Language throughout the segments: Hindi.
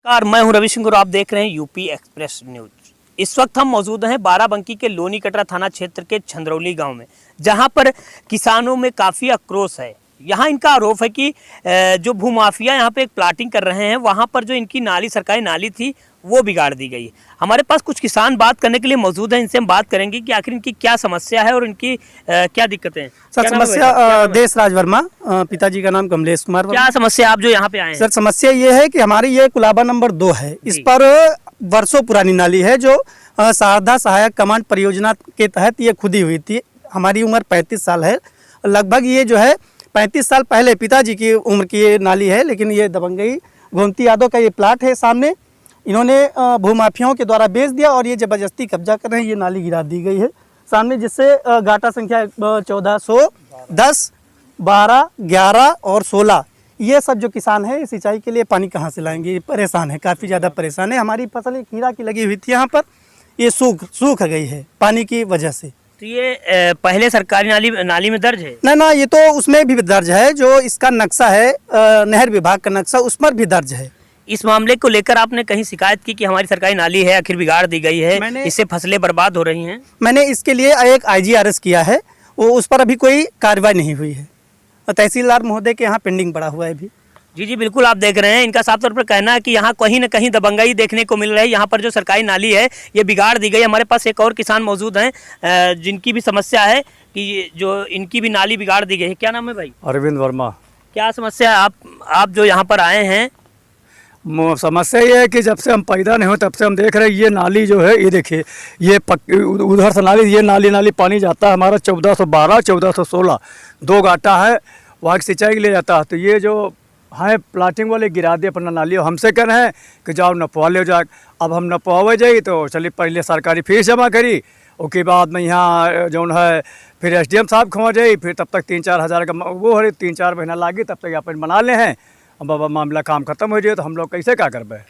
नमस्कार, मैं हूं रवि सिंह और आप देख रहे हैं यूपी एक्सप्रेस न्यूज। इस वक्त हम मौजूद हैं बाराबंकी के लोनी कटरा थाना क्षेत्र के छंदरौली गांव में, जहां पर किसानों में काफ़ी आक्रोश है। यहां इनका आरोप है कि जो भूमाफिया यहां पे एक प्लाटिंग कर रहे हैं, वहां पर जो इनकी नाली, सरकारी नाली थी, वो बिगाड़ दी गई। हमारे पास कुछ किसान बात करने के लिए मौजूद हैं, इनसे हम बात करेंगे कि आखिर इनकी क्या समस्या है और इनकी क्या दिक्कतें हैं। सर समस्या देश राज वर्मा, पिताजी का नाम कमलेश कुमार वर्मा। क्या समस्या आप जो यहाँ पे आए हैं? सर समस्या ये है कि हमारी ये कुलाबा नंबर 2 है, इस पर वर्षों पुरानी नाली है जो शारदा सहायक कमांड परियोजना के तहत ये खुदी हुई थी। हमारी उम्र 35 साल है लगभग। ये जो है 35 साल पहले पिताजी की उम्र की ये नाली है, लेकिन ये दबंगई गोमती यादव का ये प्लाट है सामने, इन्होंने भूमाफियाओं के द्वारा बेच दिया और ये ज़बरदस्ती कब्जा कर रहे हैं। ये नाली गिरा दी गई है सामने, जिससे गाटा संख्या 1410, 12, 11 और 16 ये सब जो किसान हैं सिंचाई के लिए पानी कहाँ से लाएंगे, परेशान है, काफ़ी ज़्यादा परेशान है। हमारी फसल खीरा की लगी हुई थी यहाँ पर, ये सूख गई है पानी की वजह से। तो ये पहले सरकारी नाली में दर्ज है? ना, ये तो उसमें भी दर्ज है, जो इसका नक्शा है नहर विभाग का नक्शा, उस पर भी दर्ज है। इस मामले को लेकर आपने कहीं शिकायत की कि हमारी सरकारी नाली है आखिर बिगाड़ दी गई है, इससे फसलें बर्बाद हो रही हैं? मैंने इसके लिए एक IGRS किया है, वो उस पर अभी कोई कार्रवाई नहीं हुई है। तहसीलदार महोदय के यहाँ पेंडिंग पड़ा हुआ है अभी। जी, बिल्कुल आप देख रहे हैं, इनका साफ तौर पर कहना है कि यहाँ कहीं न कहीं दबंगई देखने को मिल रही है। यहाँ पर जो सरकारी नाली है ये बिगाड़ दी गई। हमारे पास एक और किसान मौजूद हैं जिनकी भी समस्या है कि जो इनकी भी नाली बिगाड़ दी गई है। क्या नाम है भाई? अरविंद वर्मा। क्या समस्या है? आप जो यहाँ पर आए हैं? समस्या ये है कि जब से हम पैदा नहीं हो तब से हम देख रहे हैं ये नाली जो है, ये देखिए, ये उधर से नाली, ये नाली पानी जाता है हमारा 1412, 1416 2 गाटा है, वहाँ की सिंचाई के लिए जाता है। तो ये जो है प्लाटिंग वाले गिरा दिए अपना नाली, हमसे कह रहे हैं कि जाओ नपवा ले जाए। अब हम नपवावे जाइए तो चलिए पहले सरकारी फीस जमा करी, उसके बाद में यहाँ जो है फिर SDM साहब खवा जाइए, फिर तब तक 3-4 हज़ार का वो है, 3-4 महीना लागी, तब तक अपन बना ले हैं। अब बाबा मामला काम खत्म हो जाए तो हम लोग कैसे क्या कर पाए।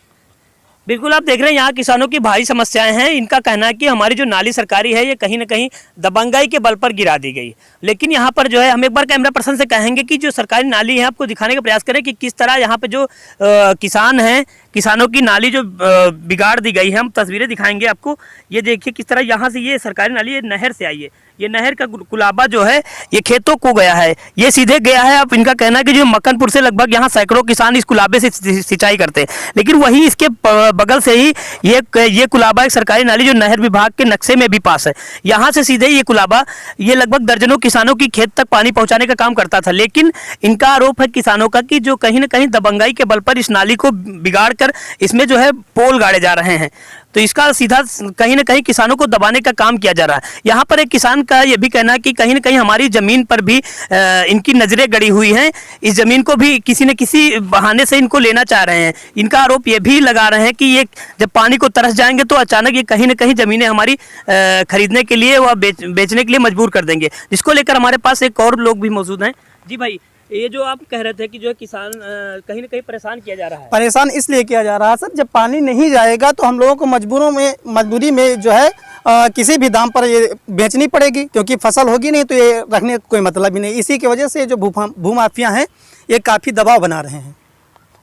बिल्कुल आप देख रहे हैं यहाँ किसानों की भारी समस्याएं हैं। इनका कहना है कि हमारी जो नाली सरकारी है ये कहीं ना कहीं दबंगाई के बल पर गिरा दी गई। लेकिन यहाँ पर जो है हम एक बार कैमरा पर्सन से कहेंगे कि जो सरकारी नाली है आपको दिखाने का प्रयास करें कि किस तरह यहाँ पे जो किसान हैं, किसानों की नाली जो बिगाड़ दी गई है। हम तस्वीरें दिखाएंगे आपको। ये देखिए किस तरह यहाँ से ये सरकारी नाली ये नहर से आई है। ये नहर का कुलाबा जो है ये खेतों को गया है, ये सीधे गया है। अब इनका कहना है कि जो मक्कनपुर से लगभग यहाँ सैकड़ों किसान इस कुलाबे से सिंचाई करते हैं, लेकिन वही इसके बगल से ही ये कुलाबा एक सरकारी नाली जो नहर विभाग के नक्शे में भी पास है, यहाँ से सीधे ये कुलाबा ये लगभग दर्जनों किसानों की खेत तक पानी पहुँचाने का काम करता था। लेकिन इनका आरोप है किसानों का कि जो कहीं ना कहीं दबंगाई के बल पर इस नाली को बिगाड़ कर इसमें जो है पोल गाड़े जा रहे हैं। तो इसका सीधा कहीं ना कहीं किसानों को दबाने का काम किया जा रहा है। यहाँ पर एक किसान का ये भी कहना है कि कहीं ना कहीं हमारी ज़मीन पर भी इनकी नज़रें गड़ी हुई हैं, इस ज़मीन को भी किसी न किसी बहाने से इनको लेना चाह रहे हैं। इनका आरोप ये भी लगा रहे हैं कि ये जब पानी को तरस जाएंगे तो अचानक ये कहीं ना कहीं ज़मीनें हमारी खरीदने के लिए व बेचने के लिए मजबूर कर देंगे, जिसको लेकर हमारे पास एक और लोग भी मौजूद हैं। जी भाई, ये जो आप कह रहे थे कि जो किसान कहीं ना कहीं परेशान किया जा रहा है। परेशान इसलिए किया जा रहा है सर, जब पानी नहीं जाएगा तो हम लोगों को मजबूरी में जो है किसी भी दाम पर ये बेचनी पड़ेगी, क्योंकि फसल होगी नहीं तो ये रखने का कोई मतलब ही नहीं। इसी की वजह से जो भूमाफिया हैं ये काफ़ी दबाव बना रहे हैं।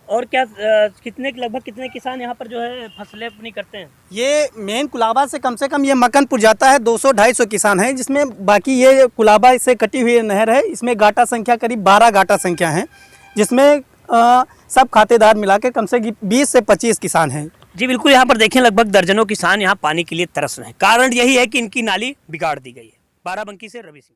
और क्या लगभग कितने किसान यहाँ पर जो है फसलें अपनी करते हैं? ये मेन कुलाबा से कम ये मक्कनपुर जाता है 200-250 किसान हैं, जिसमें बाकी ये कुलाबा से कटी हुई नहर है, इसमें गाटा संख्या करीब 12 गाटा संख्या है, जिसमें सब खातेदार मिलाकर कम से 20 से 25 किसान हैं। जी बिल्कुल, यहाँ पर देखें लगभग दर्जनों किसान यहाँ पानी के लिए तरस रहे हैं। कारण यही है कि इनकी नाली बिगाड़ दी गई है। बाराबंकी से रवि सिंह।